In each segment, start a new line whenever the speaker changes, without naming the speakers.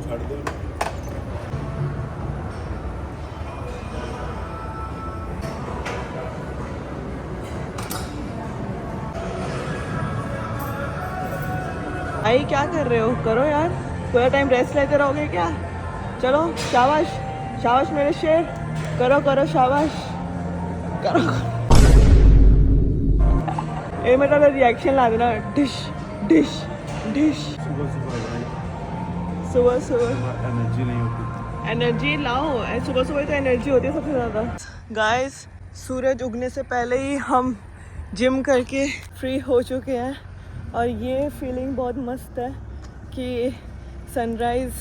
ਛੱਡ ਦਿਓ।
भाई क्या कर रहे हो? करो यार, पूरा टाइम रेस्ट लेते रहोगे क्या? चलो शाबाश, शाबाश मेरे शेर, करो करो शाबाश, करो। ये मेरा रिएक्शन ला देना, डिश डिश डिश।
सुबह सुबह भाई
सुबह सुबह
एनर्जी नहीं होती।
एनर्जी लाओ, सुबह सुबह तो एनर्जी होती है सबसे ज़्यादा। गाइस, सूरज उगने से पहले ही हम जिम करके फ्री हो चुके हैं और ये फीलिंग बहुत मस्त है कि सनराइज़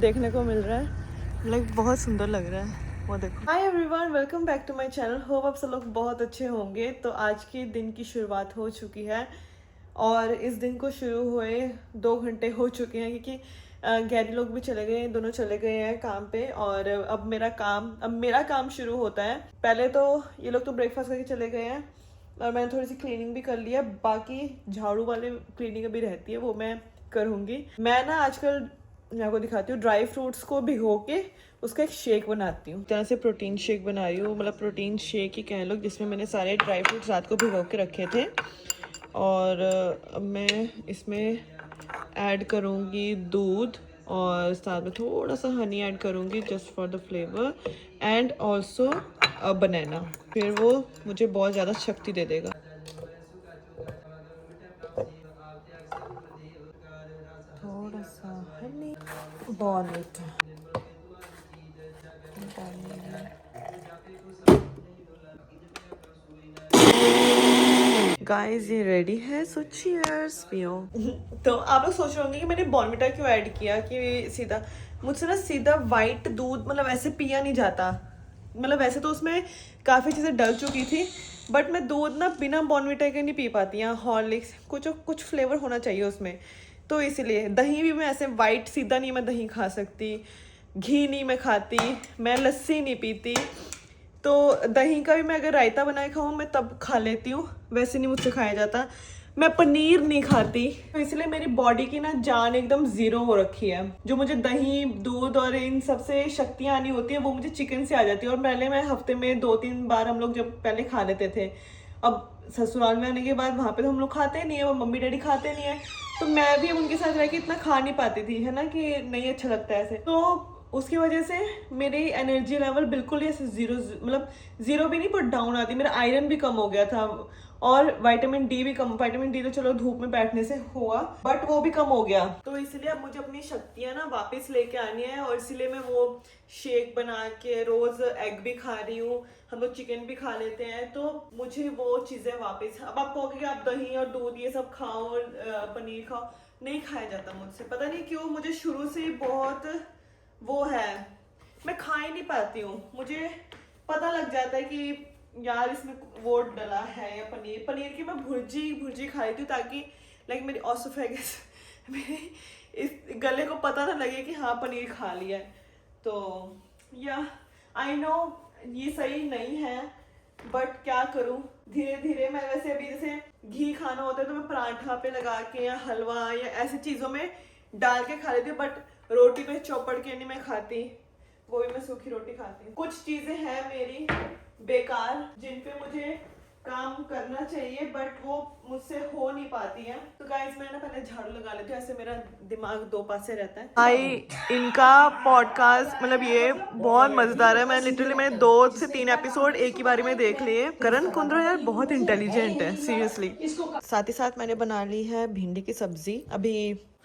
देखने को मिल रहा है। लाइक बहुत सुंदर लग रहा है वो देखो। Hi everyone, welcome back to my channel. Hope आप सब लोग बहुत अच्छे होंगे। तो आज के दिन की शुरुआत हो चुकी है और इस दिन को शुरू हुए 2 घंटे हो चुके हैं क्योंकि गैरी लोग भी चले गए हैं, दोनों चले गए हैं काम पे और अब मेरा काम शुरू होता है। पहले तो ये लोग तो ब्रेकफास्ट करके चले गए हैं और मैंने थोड़ी सी क्लीनिंग भी कर लिया। बाकी झाड़ू वाले क्लीनिंग अभी रहती है, वो मैं करूँगी। मैं ना आजकल मैं आपको दिखाती हूँ, ड्राई फ्रूट्स को भिगो के उसका एक शेक बनाती हूँ। तरह से प्रोटीन शेक बना रही हूँ, मतलब प्रोटीन शेक ही कह लो, जिसमें मैंने सारे ड्राई फ्रूट्स रात को भिगो के रखे थे और अब मैं इसमें ऐड करूँगी दूध और साथ में थोड़ा सा हनी ऐड करूँगी just for the flavour and also बनाना। फिर वो मुझे बहुत ज़्यादा शक्ति दे देगा। थोड़ा सा हनी, बॉर्नविटा, गाइस ये रेडी है, सो चीयर्स पियो। तो आप लोग सोच रहे होंगे कि मैंने बॉर्नविटा क्यों ऐड किया, कि सीधा मुझसे ना सीधा वाइट दूध मतलब ऐसे पिया नहीं जाता। मतलब वैसे तो उसमें काफ़ी चीज़ें डल चुकी थी बट मैं दूध ना बिना बॉर्नविटा के नहीं पी पाती। यहाँ हॉर्लिक्स कुछ फ्लेवर होना चाहिए उसमें, तो इसलिए। दही भी मैं ऐसे वाइट सीधा नहीं मैं दही खा सकती, घी नहीं मैं खाती, मैं लस्सी नहीं पीती। तो दही का भी मैं अगर रायता बना के खाऊँ मैं तब खा लेती हूँ, वैसे नहीं मुझसे खाया जाता। मैं पनीर नहीं खाती, तो इसलिए मेरी बॉडी की ना जान एकदम ज़ीरो हो रखी है। जो मुझे दही दूध और इन सबसे शक्तियाँ आनी होती है वो मुझे चिकन से आ जाती है। और पहले मैं हफ्ते में 2-3 बार हम लोग जब पहले खा लेते थे, अब ससुराल में आने के बाद वहाँ पे तो हम लोग खाते नहीं है, वो मम्मी डैडी खाते नहीं है, तो मैं भी उनके साथ रह के इतना खा नहीं पाती थी, है ना, कि नहीं अच्छा लगता है ऐसे। तो उसकी वजह से मेरी एनर्जी लेवल बिल्कुल ही ऐसे ज़ीरो, मतलब ज़ीरो भी नहीं पर डाउन आती। मेरा आयरन भी कम हो गया था और विटामिन डी भी कम। विटामिन डी तो चलो धूप में बैठने से हुआ बट वो भी कम हो गया। तो इसलिए अब मुझे अपनी शक्तियाँ ना वापस लेके आनी है और इसीलिए मैं वो शेक बना के रोज़ एग भी खा रही हूँ। हम लोग चिकन भी खा लेते हैं, तो मुझे वो चीज़ें वापस। अब आप कहोगे कि आप दही और दूध ये सब खाओ और पनीर खाओ, नहीं खाया जाता मुझसे, पता नहीं क्यों। मुझे शुरू से बहुत वो है, मैं खा ही नहीं पाती हूँ। मुझे पता लग जाता है कि यार इसमें वो डला है या पनीर की मैं भुर्जी खा लेती हूँ ताकि लाइक मेरी ऑसोफेगस मेरे इस गले को पता ना लगे कि हाँ पनीर खा लिया है। तो या आई नो ये सही नहीं है बट क्या करूँ, धीरे धीरे। मैं वैसे अभी जैसे घी खाना होता है तो मैं पराठा पे लगा के या हलवा या ऐसी चीज़ों में डाल के खा लेती हूँ, बट रोटी पे चौपड़ के नहीं मैं खाती, वो भी मैं सूखी रोटी खाती हूँ। कुछ चीज़ें हैं मेरी बेकार जिन पे मुझे काम करना चाहिए बट वो मुझसे हो नहीं पाती है। तो गाइस मैं ना पहले झाड़ू लगा लेती हूँ, ऐसे मेरा दिमाग 2 पासे रहता है। भाई इनका पॉडकास्ट मतलब ये बहुत मजेदार है। मैंने 2 से 3 एपिसोड एक ही बारी में देख लिए। करण कुंद्रा यार बहुत इंटेलिजेंट है सीरियसली। साथ ही साथ मैंने बना ली है भिंडी की सब्जी। अभी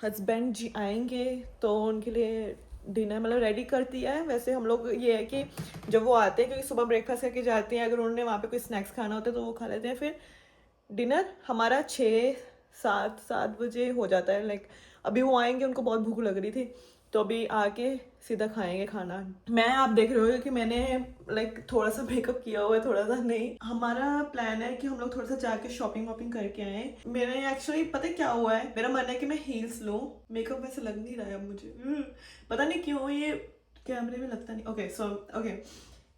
हस्बैंड जी आएंगे तो उनके लिए डिनर मतलब रेडी करती है। वैसे हम लोग ये है कि जब वो आते हैं, क्योंकि सुबह ब्रेकफास्ट करके जाते हैं, अगर उन्होंने वहाँ पे कोई स्नैक्स खाना होता है तो वो खा लेते हैं। फिर डिनर हमारा 6-7 बजे हो जाता है। लाइक अभी वो आएंगे, उनको बहुत भूख लग रही थी तो अभी आके सीधा खाएंगे खाना। मैं आप देख रहे हो कि मैंने लाइक थोड़ा सा मेकअप किया हुआ है, थोड़ा सा नहीं। हमारा प्लान है कि हम लोग थोड़ा सा जाके शॉपिंग वॉपिंग करके आए। मेरे एक्चुअली पता है क्या हुआ है, मेरा मन है कि मैं हील्स लूँ। मेकअप वैसे लग नहीं रहा है अब मुझे, पता नहीं क्यों, ये कैमरे में लगता नहीं। ओके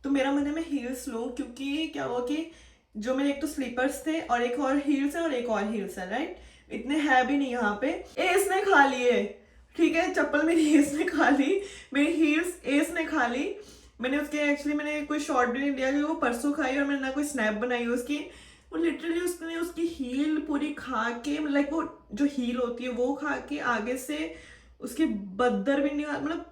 तो मेरा मन है मैं हील्स लूँ, क्योंकि क्या हुआ कि जो मेरे एक तो स्लीपर्स थे और एक और हील्स है और एक और हील्स है, राइट। इतने है भी नहीं यहाँ पे। इसने खा लिए, ठीक है, चप्पल मेरी एस ने खा ली, मेरी हील्स एस ने खा ली। मैंने उसके एक्चुअली मैंने कोई शॉर्ट भी नहीं लिया क्योंकि वो परसों खाई और मैंने ना कोई स्नैप बनाई उसकी। वो लिटरली उसने उसकी हील पूरी खा के, लाइक वो जो हील होती है वो खा के आगे से उसकी बद्दर भी नहीं, मतलब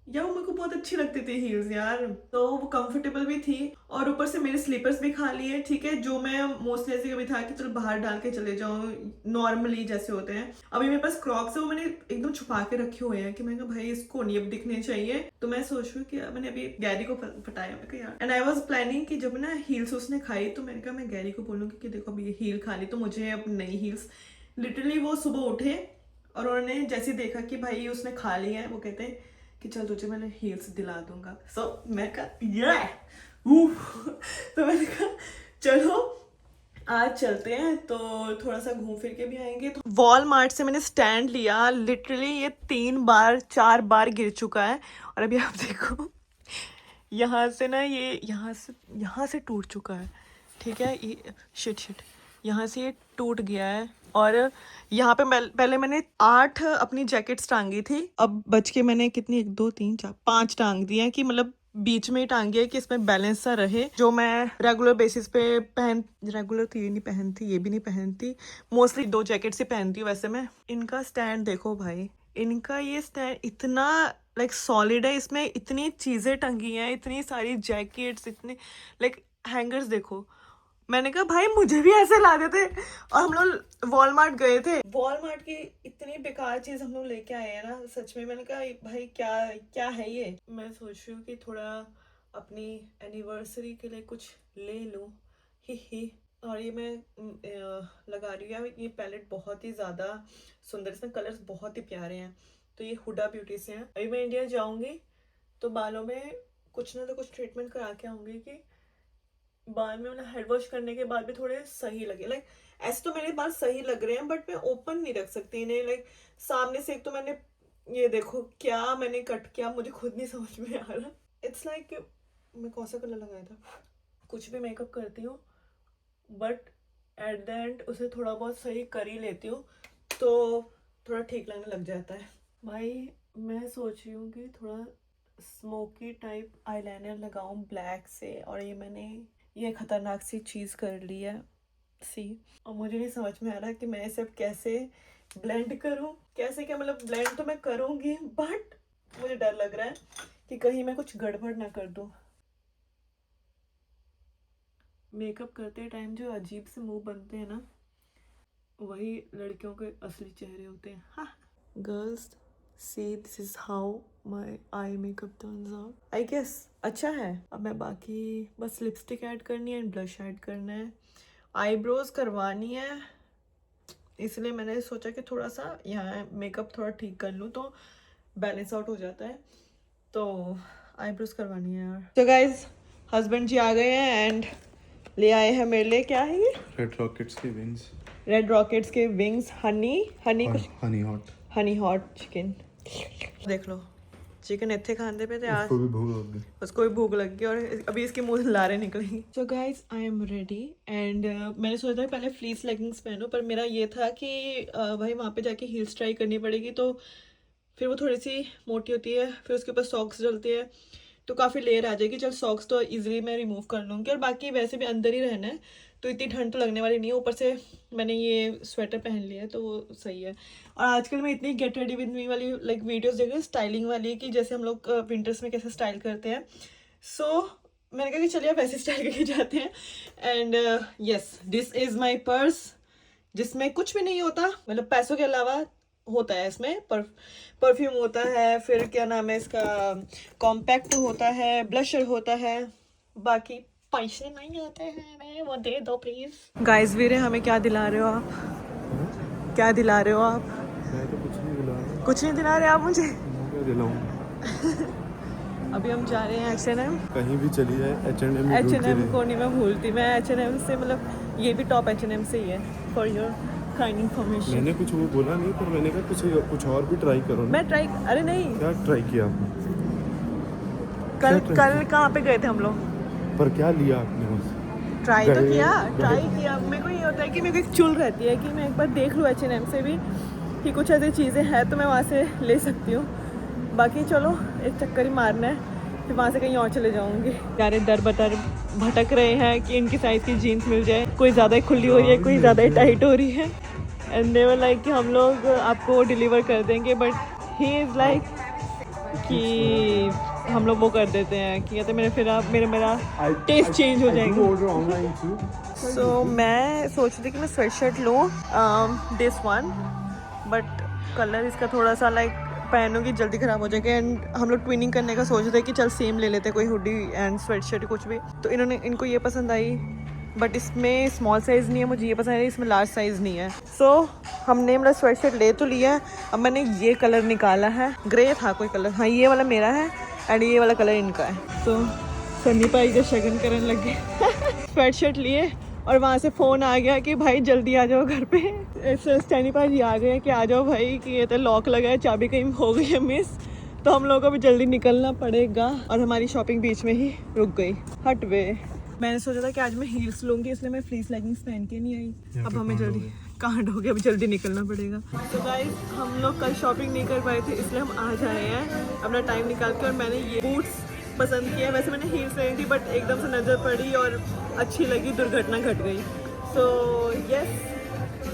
यार मेरे को बहुत अच्छी लगती थी हील्स यार, तो वो कंफर्टेबल भी थी और ऊपर से मेरे स्लीपर्स भी खा लिए। ठीक है, जो मैं मोस्टली ऐसे कभी था कि चलो बाहर डाल के चले जाऊँ नॉर्मली जैसे होते हैं। अभी मेरे पास क्रॉक्स है, वो मैंने एकदम छुपा के रखे हुए हैं कि मैं कहा भाई इसको नहीं अब दिखने चाहिए। तो मैं सोच रही हूँ कि मैंने अभी गैरी को पटाया, मैं कहा यार, एंड आई वॉज प्लानिंग कि जब ना हील्स उसने खाई तो मैंने कहा मैं गैरी को बोलूँगी कि देखो अभी ये हील खा ली तो मुझे अब नई हील्स। लिटरली वो सुबह उठे और उन्होंने जैसे देखा कि भाई उसने खा ली है, वो कहते हैं कि चल तुझे मैंने हील्स दिला दूंगा। सो मैं कहा तो मैंने कहा चलो आज चलते हैं, तो थोड़ा सा घूम फिर के भी आएंगे। तो वॉलमार्ट से मैंने स्टैंड लिया, लिटरली ये 4 बार गिर चुका है। और अभी आप देखो यहाँ से ना, ये यहाँ से टूट चुका है। ठीक है, ये शिट यहाँ से ये टूट गया है। और यहाँ पे पहले मैंने 8 अपनी जैकेट्स टांगी थी, अब बच के मैंने कितनी 1 2 3 4 5 टांग दी है कि मतलब बीच में ही टांगी है कि इसमें बैलेंस सा रहे। जो मैं रेगुलर बेसिस पे रेगुलर तो ये नहीं पहनती, ये भी नहीं पहनती, मोस्टली 2 जैकेट्स ही पहनती हूँ वैसे मैं। इनका स्टैंड देखो भाई, इनका ये स्टैंड इतना लाइक सॉलिड है, इसमें इतनी चीज़ें टंगी हैं, इतनी सारी जैकेट्स, इतने लाइक हैंगर्स देखो। मैंने कहा भाई मुझे भी ऐसे ला देते। और हम लोग वॉलमार्ट गए थे, वॉलमार्ट की इतनी बेकार चीज हम लोग लेके आए हैं ना, सच में। मैंने कहा भाई क्या क्या है ये। मैं सोच रही हूँ कि थोड़ा अपनी एनिवर्सरी के लिए कुछ ले लूँ, ही। और ये मैं लगा रही हूँ, ये पैलेट बहुत ही ज़्यादा सुंदर, इसमें कलर्स बहुत ही प्यारे हैं। तो ये हुडा ब्यूटी से हैं। अभी मैं इंडिया जाऊँगी तो बालों में कुछ ना तो कुछ ट्रीटमेंट करा के आऊँगी कि बाल में मतलब हेड वॉश करने के बाद भी थोड़े सही लगे। लाइक ऐसे तो मेरे बाल सही लग रहे हैं बट मैं ओपन नहीं रख सकती इन्हें। लाइक सामने से एक तो मैंने ये देखो क्या मैंने कट किया, मुझे खुद नहीं समझ में आ रहा। इट्स लाइक मैं कौन सा कलर लगाया था। कुछ भी मेकअप करती हूँ बट एट द एंड उसे थोड़ा बहुत सही कर ही लेती हूँ तो थोड़ा ठीक लगने लग जाता है। भाई मैं सोच रही हूँ कि थोड़ा स्मोकी टाइप आईलाइनर लगाऊं ब्लैक से, और ये मैंने ये खतरनाक सी चीज़ कर ली है सी। और मुझे नहीं समझ में आ रहा कि मैं इसे अब कैसे ब्लेंड करूं, कैसे क्या, मतलब ब्लेंड तो मैं करूंगी बट मुझे डर लग रहा है कि कहीं मैं कुछ गड़बड़ ना कर दूं। मेकअप करते टाइम जो अजीब से मुंह बनते हैं ना, वही लड़कियों के असली चेहरे होते हैं। हाँ girls, see this is how my eye makeup turns out। I guess अच्छा है। अब मैं बाकी बस लिपस्टिक ऐड करनी है, ब्लश ऐड करना है, आईब्रोज करवानी है, इसलिए मैंने सोचा कि थोड़ा सा यहाँ मेकअप थोड़ा ठीक कर लूँ तो बैलेंस आउट हो जाता है। तो आईब्रोज करवानी है यार। तो गाइज हस्बैंड जी आ गए हैं एंड ले आए हैं मेरे लिए, क्या है ये,
रेड रॉकेट्स के विंग्स,
रेड रॉकेट्स के विंग्स, हनी कुछ हनी हॉट चिकन। देख लो चिकन इतने खाते पे थे आज, उसको भी भूख लग गई और अभी इसके मुंह से लारे निकलेंगी। So guys I am ready and मैंने सोचा था पहले फ्लीस लेगिंग्स पहनो, पर मेरा ये था कि भाई वहाँ पे जाके हील्स ट्राई करनी पड़ेगी तो फिर वो थोड़ी सी मोटी होती है, फिर उसके ऊपर सॉक्स डलती है तो काफ़ी लेयर आ जाएगी। चल सॉक्स तो इजीली मैं रिमूव कर लूँगी और बाकी वैसे भी अंदर ही रहना है तो इतनी ठंड तो लगने वाली नहीं है। ऊपर से मैंने ये स्वेटर पहन लिया है तो वो सही है। और आजकल मैं इतनी गेट रेडी विद मी वाली लाइक वीडियोस देख रही हूँ स्टाइलिंग वाली कि जैसे हम लोग विंटर्स में कैसे स्टाइल करते हैं। सो मैंने कहा कि चलिए आप वैसे स्टाइल करके जाते हैं। And yes this is my purse जिसमें कुछ भी नहीं होता, मतलब पैसों के अलावा होता है इसमें परफ्यूम होता है, फिर क्या नाम है इसका, कॉम्पैक्ट होता है, ब्लशर होता है, बाकी पैसे नहीं होते हैं, मैं वो दे दो प्लीज। गाइस वीरे हमें क्या दिला रहे हो आप, क्या दिला रहे हो आप?
मैं तो कुछ नहीं दिला रहा।
कुछ नहीं दिला रहे आप मुझे?
क्या दिलाऊं?
अभी हम जा रहे हैं H&M।
कहीं भी चली जाए
H&M को नहीं मैं भूलती, मैं H&M से मतलब ये भी टॉप H&M से ही है, फॉर योर काइंड इन्फॉर्मेशन।
मैंने कुछ वो बोला नहीं, पर मैंने कहा कुछ और भी ट्राई करो ना।
मैं ट्राई, अरे नहीं
क्या ट्राई किया आपने?
कल कहाँ पे गए थे हम लोग?
पर क्या लिया आपने बस?
ट्राई तो किया। मेरे को ये होता है कि मेरे को एक चुल रहती है कि मैं एक बार देख लूँ H&M से भी कि कुछ ऐसी चीज़ें हैं तो मैं वहाँ से ले सकती हूँ। बाकी चलो एक चक्कर ही मारना है, फिर वहाँ से कहीं और चले जाऊँगी। यार दर बतर भटक रहे हैं कि इनकी साइज़ की जीन्स मिल जाए। कोई ज़्यादा ही खुली हो रही है, कोई ज़्यादा ही टाइट हो रही है। एंड दे वर लाइक कि हम लोग आपको डिलीवर कर देंगे, बट ही इज़ लाइक कि हम लोग वो कर देते हैं कि कहते मेरे फिर आप मेरा टेस्ट चेंज हो जाएगा। सो मैं सोच रही थी कि मैं स्वेट शर्ट लूँ दिस वन, बट कलर इसका थोड़ा सा लाइक पहनूंगी जल्दी ख़राब हो जाएगा। एंड हम लोग ट्विनिंग करने का सोच रहे थे कि चल सेम ले लेते, कोई हुडी एंड स्वेट शर्ट कुछ भी। तो इनको ये पसंद आई, बट इसमें स्मॉल साइज़ नहीं है, मुझे ये पसंद है, इसमें लार्ज साइज़ नहीं है। सो हमने मतलब स्वेट शर्ट ले तो लिया है। अब मैंने ये कलर निकाला है, ग्रे था कोई कलर, हाँ ये वाला मेरा है एंड ये वाला कलर इनका है। तो सन्नी पाई का शगन करने लगे स्वेट शर्ट लिए और वहाँ से फ़ोन आ गया कि भाई जल्दी आ जाओ घर पे। स्टैनी पाजी आ गए कि आ जाओ भाई, कि ये तो लॉक लगा है, चाबी कहीं हो गई है मिस, तो हम लोगों को भी जल्दी निकलना पड़ेगा। और हमारी शॉपिंग बीच में ही रुक गई। हट वे, मैंने सोचा था कि आज मैं हील्स लूँगी, इसलिए मैं फ्लीस लेगिंग्स पहन के नहीं आई। अब हमें जल्दी कांड हो गया, अभी जल्दी निकलना पड़ेगा। तो गाइस हम लोग कल शॉपिंग नहीं कर पाए थे, इसलिए हम आज आए हैं अपना टाइम निकाल के। और मैंने ये बूट्स पसंद किया, वैसे मैंने हील्स लेनी थी बट एकदम से नज़र पड़ी और अच्छी लगी, दुर्घटना घट गई। सो यस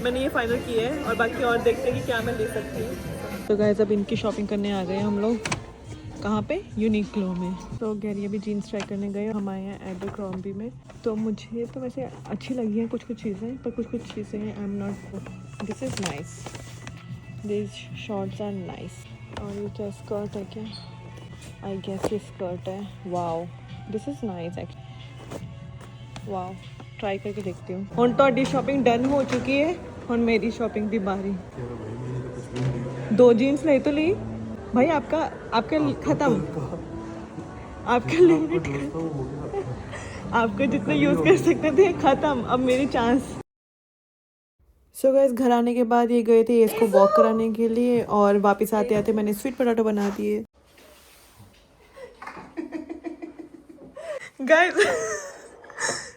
मैंने ये फाइनल किया है और बाकी और देखते हैं कि क्या मैं ले सकती हूँ। तो गाइस अब इनकी शॉपिंग करने आ गए हम लोग। कहाँ पे? यूनिक्लो में। तो गैरी अभी जीन्स ट्राई करने गए, हम आए हैं एबरक्रॉम्बी में। तो मुझे तो वैसे अच्छी लगी हैं कुछ चीज़ें, पर कुछ चीज़ें I am not. This is nice, this shorts are nice. और ये क्या स्कर्ट है क्या? आई गेस ये स्कर्ट है। Wow this is nice actually, wow try करके देखती हूँ। हुण तो शॉपिंग डन हो चुकी है, हुण मेरी शॉपिंग की बारी। 2 जीन्स ले तो ली भाई, आपका खत्म, आपका लिमिट आपका जितना यूज़ कर सकते थे खत्म, अब मेरी चांस। सो गाइस घर आने के बाद ये गए थे इसको वॉक कराने के लिए, और वापस आते आते मैंने स्वीट पोटैटो बना दिए। गाइस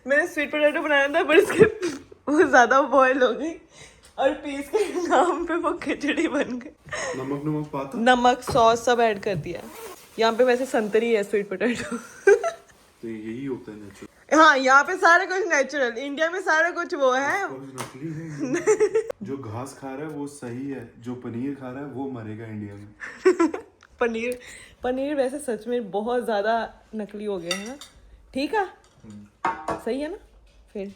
मैंने स्वीट पोटैटो बनाया था, पर इसके वो ज़्यादा बॉयल हो गई और पीस के नाम पे वो खिचड़ी बन गई।
नमक पाता,
नमक सॉस सब ऐड कर दिया। यहाँ पे वैसे संतरी है स्वीट पोटैटो।
तो यही होता है नेचुरल।
हाँ यहाँ पे सारा कुछ नेचुरल, इंडिया में सारा कुछ वो है।
नकली है। जो घास खा रहा है वो सही है, जो पनीर खा रहा है वो मरेगा इंडिया में।
पनीर वैसे सच में बहुत ज्यादा नकली हो गया है ना। ठीक है सही है ना, फिर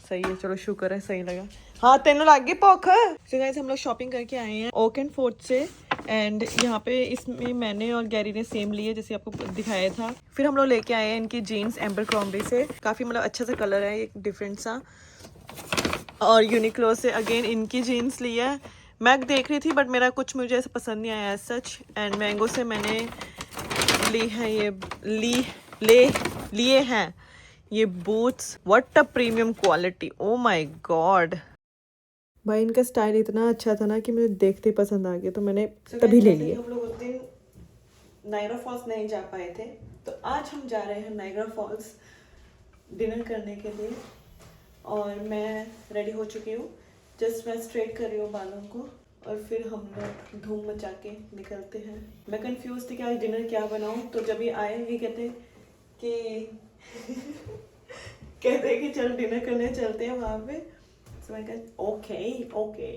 सही है, चलो शुक्र है सही लगा। हाँ तेनों लग गई भुख। तो गाइस हम लोग शॉपिंग करके आए हैं ओक एंड फोर्ट से, एंड यहाँ पे इसमें मैंने और गैरी ने सेम लिए जैसे आपको दिखाया था। फिर हम लोग लेके आए हैं इनकी जीन्स एबरक्रॉम्बी से, काफ़ी मतलब अच्छा सा कलर है, एक डिफरेंट सा। और यूनिक्लो से अगेन इनकी जीन्स ली है। मैं देख रही थी बट मेरा कुछ मुझे ऐसा पसंद नहीं आया सच। एंड मैंगो से मैंने ली है ये लिए हैं ये boots. What a premium quality, oh my God. भाई इनका स्टाइल इतना अच्छा था ना कि मुझे देखते पसंद आ गया, तो मैंने तभी ले लिए। हम लोग उस दिन नायग्रा फॉल्स नहीं जा पाए थे, तो आज हम जा रहे हैं नायग्रा फॉल्स डिनर करने के लिए। और मैं रेडी हो चुकी हूँ, जस्ट मैं स्ट्रेट कर रही हूँ बालों को, और फिर हम लोग धूम मचा के निकलते हैं। मैं कंफ्यूज थी कि आज डिनर क्या बनाऊँ, तो जब ये आए ये कहते कि कहते कि चल डिनर करने चलते हैं वहाँ पे। तो मैं कहा ओके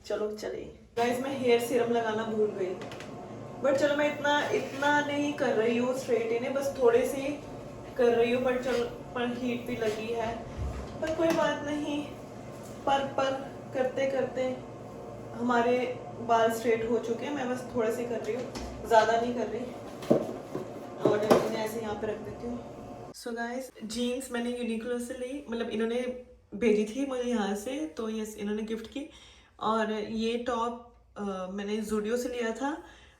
चलो चले। गाइस मैं हेयर सीरम लगाना भूल गई, बट चलो मैं इतना नहीं कर रही हूँ स्ट्रेट इन्हें, बस थोड़े सी कर रही हूँ, पर चलो पर हीट भी लगी है, पर कोई बात नहीं। पर करते करते हमारे बाल स्ट्रेट हो चुके हैं। मैं बस थोड़े से कर रही हूँ, ज़्यादा नहीं कर रही। और इन्हें ऐसे यहाँ पे रख देती हूँ। सो गाइस जीन्स मैंने यूनिक्लो से ली, मतलब इन्होंने भेजी थी मुझे यहाँ से, तो यस इन्होंने गिफ्ट की। और ये टॉप मैंने ज़ूडियो से लिया था।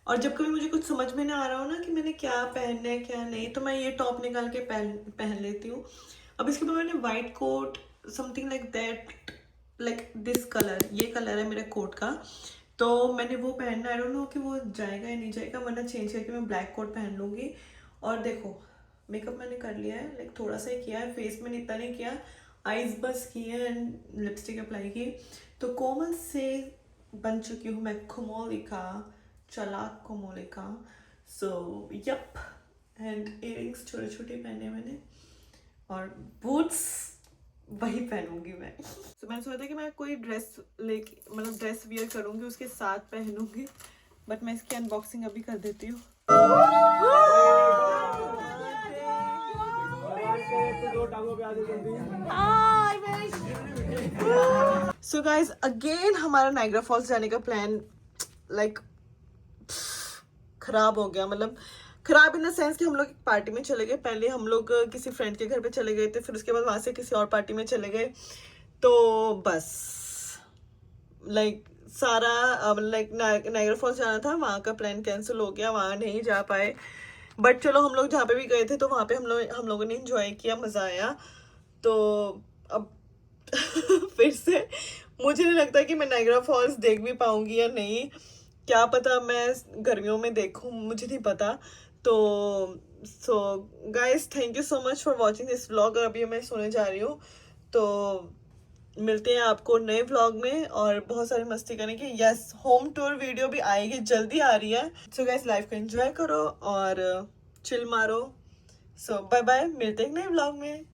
और जब कभी मुझे कुछ समझ में ना आ रहा हो ना कि मैंने क्या पहनना है क्या नहीं, तो मैं ये टॉप निकाल के पहन लेती हूँ। अब इसके बाद मैंने white coat something like that, like this colour, ये कलर है मेरे कोट का, तो मैंने वो पहनना। आई डोंट नो कि वो जाएगा या नहीं जाएगा, वरना चेंज करके मैं ब्लैक कोट पहन लूँगी। और देखो मेकअप मैंने कर लिया है, लाइक थोड़ा सा ही किया है, फेस मैंने इतना नहीं किया, आईज बस की है एंड लिपस्टिक अप्लाई की। तो कोमल से बन चुकी हूँ मैं कुमोलिका, चालाक कुमोलिका। सो यप, एंड इयरिंग्स छोटे छोटे पहने मैंने, और बूट्स वही पहनूंगी मैं। तो मैंने सोचा कि मैं कोई ड्रेस लेके, मतलब ड्रेस वियर करूंगी उसके साथ पहनूंगी, बट मैं इसकी अनबॉक्सिंग अभी कर देती हूँ। सो गाइज अगेन हमारा नायग्रा फॉल्स जाने का प्लान लाइक खराब हो गया। मतलब खराब इन द सेंस कि हम लोग एक पार्टी में चले गए, पहले हम लोग किसी फ्रेंड के घर पे चले गए थे, फिर उसके बाद वहां से किसी और पार्टी में चले गए, तो बस लाइक सारा लाइक नायग्रा फॉल्स जाना था, वहाँ का प्लान कैंसिल हो गया, वहाँ नहीं जा पाए। बट चलो हम लोग जहाँ पे भी गए थे तो वहाँ पे हम लोगों ने इंजॉय किया, मज़ा आया। तो अब फिर से मुझे नहीं लगता कि मैं नायग्रा फॉल्स देख भी पाऊंगी या नहीं, क्या पता मैं गर्मियों में देखूं, मुझे नहीं पता। तो so guys thank you so much for watching this vlog. और अभी मैं सोने जा रही हूँ, तो मिलते हैं आपको नए व्लॉग में, और बहुत सारी मस्ती करेंगे। यस, होम टूर वीडियो भी आएगी, जल्दी आ रही है। सो गाइस लाइफ को एंजॉय करो और चिल मारो। सो बाय बाय, मिलते हैं नए व्लॉग में।